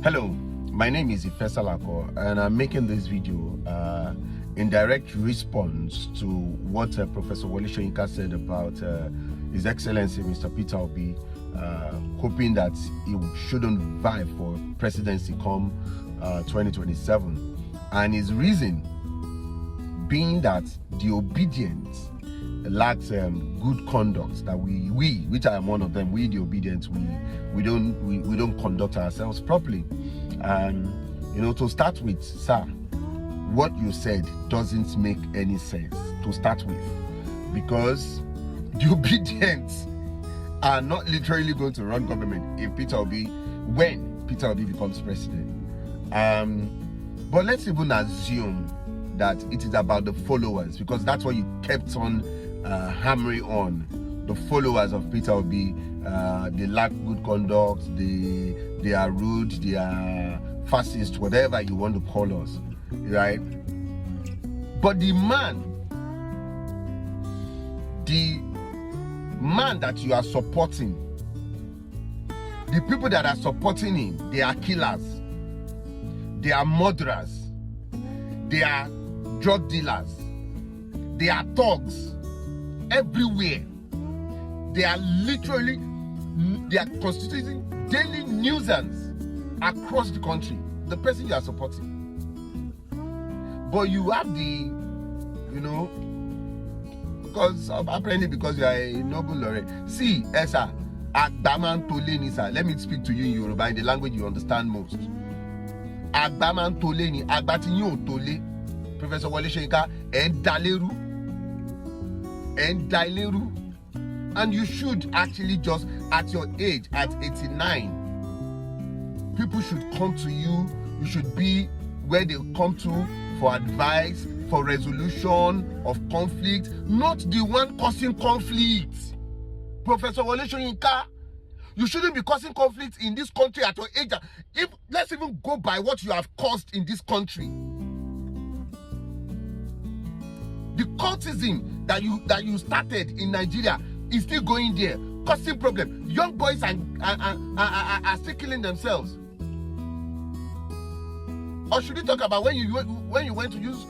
Hello, my name is Ifesa Lako, and I'm making this video in direct response to what Professor Wole Soyinka said about His Excellency Mr. Peter Obi, hoping that he shouldn't vie for presidency come 2027. And his reason being that the obedient lacks good conduct, that we which I am one of them, we the obedient, we don't conduct ourselves properly. And to start with, sir, what you said doesn't make any sense to start with, because the obedient are not literally going to run government when Peter Obi becomes president. But let's even assume that it is about the followers, because that's what you kept on hammering on. The followers of Peter Obi, they lack good conduct, they are rude, they are fascist, whatever you want to call us, right? But the man that you are supporting, the people that are supporting him, they are killers, they are murderers, they are drug dealers, they are thugs everywhere. They are constituting daily nuisance across the country, the person you are supporting. But you have because you are a noble laureate. See, Esa, Agbaman Toleni, sir. Let me speak to you in Yoruba, in the language you understand most. Agbaman Toleni, Agbatinyo Tole, Professor Wole Soyinka, and Daileru. And you should actually just, at your age, at 89, people should come to you. You should be where they come to for advice, for resolution of conflict, not the one causing conflict. Professor Wole Soyinka, you shouldn't be causing conflict in this country at your age. Let's even go by what you have caused in this country. The cultism that you started in Nigeria is still going there, causing problem. Young boys are still killing themselves. Or should we talk about when you went to use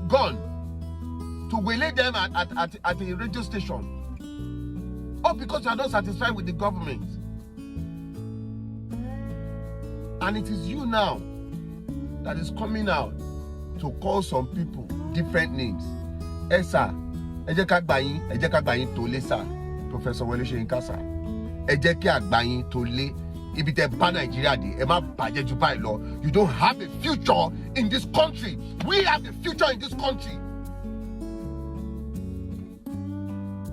gun to waylay them at a radio station? Or because you are not satisfied with the government? And it is you now that is coming out to call some people different names. Esa, Eje ka gba yin to le, sir. Professor Wole Soyinka, sir. Eje ki agba yin to le. Ibi te ba Nigeria de, e ma baje ju bai lo. You don't have a future in this country. We have the future in this country.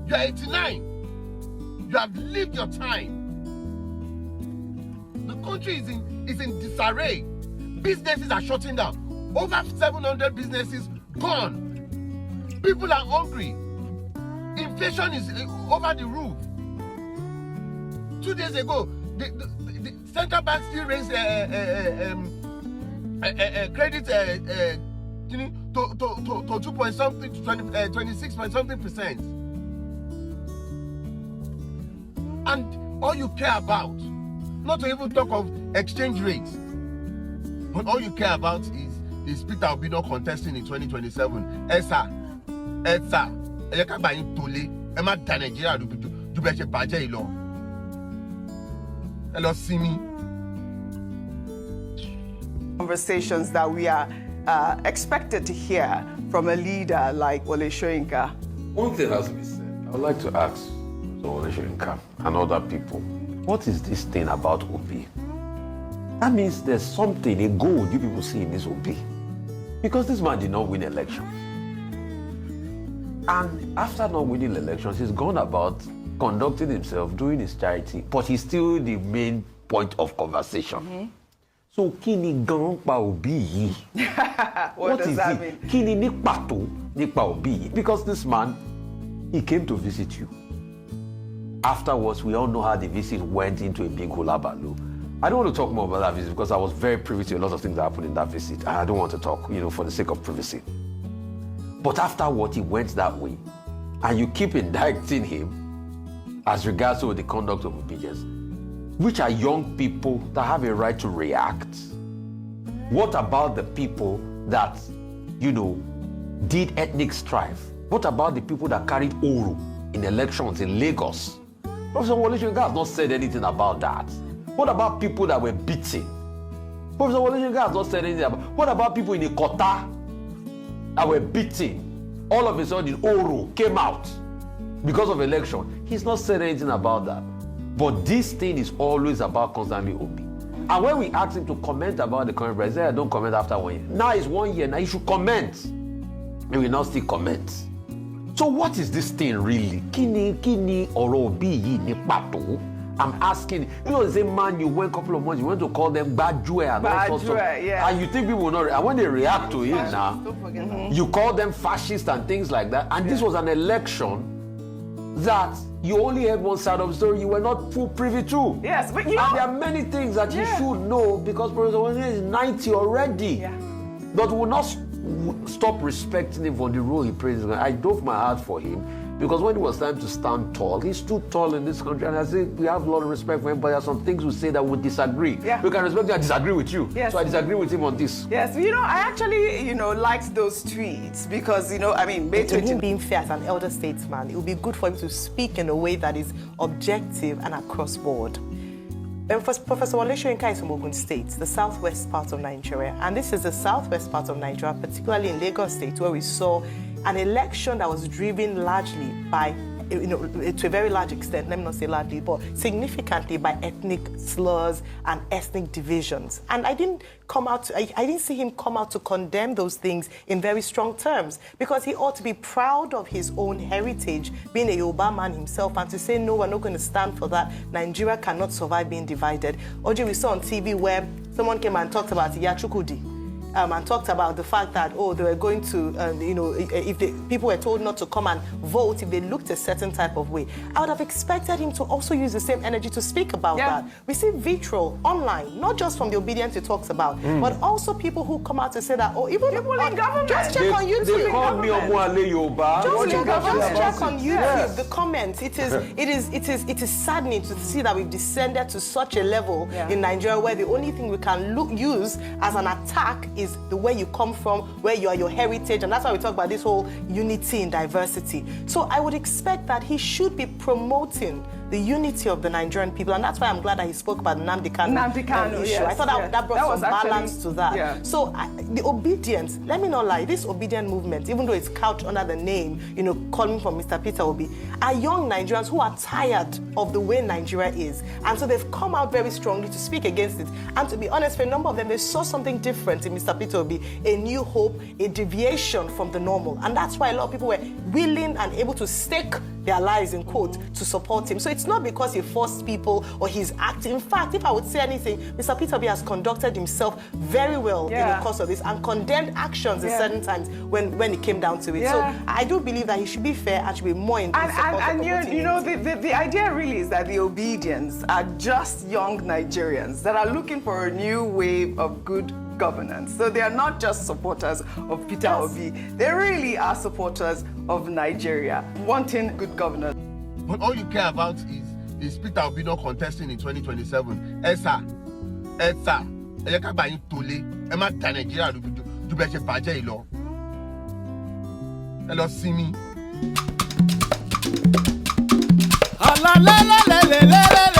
You are 89. You have lived your time. The country is in disarray. Businesses are shutting down. Over 700 businesses gone. People are hungry. Inflation is over the roof. 2 days ago, the central bank still raised credit to 2 point something to 26 point something %. And all you care about, not to even talk of exchange rates, but all you care about is Peter Obi not contesting in 2027. Esa, Eka gba yin tole, e ma da Nigeria ju be se baje ilo. Hello, see me. Conversations that we are expected to hear from a leader like Wole Soyinka. One thing has to be said. I would like to ask Wole Soyinka and other people, what is this thing about Obi? That means there's something, a goal you people see in this Obi. Because this man did not win elections. And after not winning elections, he's gone about conducting himself, doing his charity, but he's still the main point of conversation. Mm-hmm. So, kini gan pa Obi yi? What does that mean? Kini ni pato ni pa Obi? Because this man, he came to visit you. Afterwards, we all know how the visit went into a big hulabaloo. I don't want to talk more about that visit because I was very privy to a lot of things that happened in that visit, and I don't want to talk, for the sake of privacy. But afterwards, he went that way, and you keep indicting him as regards to the conduct of obedience. which are young people that have a right to react? What about the people that, did ethnic strife? What about the people that carried Oro in elections in Lagos? Professor Wole Soyinka has not said anything about that. What about people that were beaten? Professor Wole Soyinka has not said anything about. What about people in Ikota that were beaten? All of a sudden, Oro came out because of election. He's not said anything about that. But this thing is always about Condemning Obi. And when we ask him to comment about the current president, I don't comment after 1 year. Now it's 1 year, now he should comment. He will not still comment. So what is this thing really? Kini oro Obi yi ni pato? I'm asking, the same man you went a couple of months, you went to call them Badjue and all sorts of, yeah. and you think people will not, and when they react to him now, you call them fascists and things like that, and this was an election that you only had one side of the story, you were not full privy to. Yes, but and there are many things that you should know because Professor Wole is 90 already. Yeah. But we will not stop respecting him for the role he plays. I dove my heart for him because when it was time to stand tall, he stood tall in this country. And I say we have a lot of respect for him, but there are some things we say that we disagree. Yeah. We can respect you and disagree with you. Yes. So I disagree with him on this. Yes, I actually, liked those tweets because, him being fair as an elder statesman, it would be good for him to speak in a way that is objective and across board. Professor Wole Soyinka is from Ogun State, the southwest part of Nigeria. And this is the southwest part of Nigeria, particularly in Lagos State, where we saw an election that was driven largely by, to a very large extent, let me not say largely, but significantly by ethnic slurs and ethnic divisions. And I didn't see him come out to condemn those things in very strong terms, because he ought to be proud of his own heritage, being a Yoruba man himself, and to say, no, we're not going to stand for that. Nigeria cannot survive being divided. Oje, we saw on TV where someone came and talked about Yachukudi. And talked about the fact that, they were going to, if people were told not to come and vote if they looked a certain type of way. I would have expected him to also use the same energy to speak about that. We see vitriol online, not just from the obedience he talks about, but also people who come out to say that, even people in government. Just check on YouTube. They call me Omuale Yoruba. Just check on YouTube, the comments. It is saddening to see that we've descended to such a level in Nigeria where the only thing we can use as an attack is the way you come from, where you are, your heritage, and that's why we talk about this whole unity in diversity. So I would expect that he should be promoting the unity of the Nigerian people, and that's why I'm glad that he spoke about the Nnamdi Kanu issue. Yes, I thought that brought some balance to that. Yeah. So the obedience, let me not lie, this obedient movement, even though it's couched under the name, calling from Mr. Peter Obi, are young Nigerians who are tired of the way Nigeria is, and so they've come out very strongly to speak against it. And to be honest, for a number of them, they saw something different in Mr. Peter Obi, a new hope, a deviation from the normal, and that's why a lot of people were willing and able to stake their lives, in quote, to support him. So it's not because he forced people or he's acting. In fact, if I would say anything, Mr. Peter Obi has conducted himself very well in the course of this and condemned actions at certain times when it came down to it. So I do believe that he should be fair and should be more in support of the idea really is that the obedience are just young Nigerians that are looking for a new wave of good governance. So they are not just supporters of Peter Obi. They really are supporters of Nigeria, wanting good governance. But all you care about is Peter Obi not contesting in 2027. Esa, Eyeka Bayin Tole, Emma da Nigeria do beje baje ilo. Hello, see me. La la la la la la la.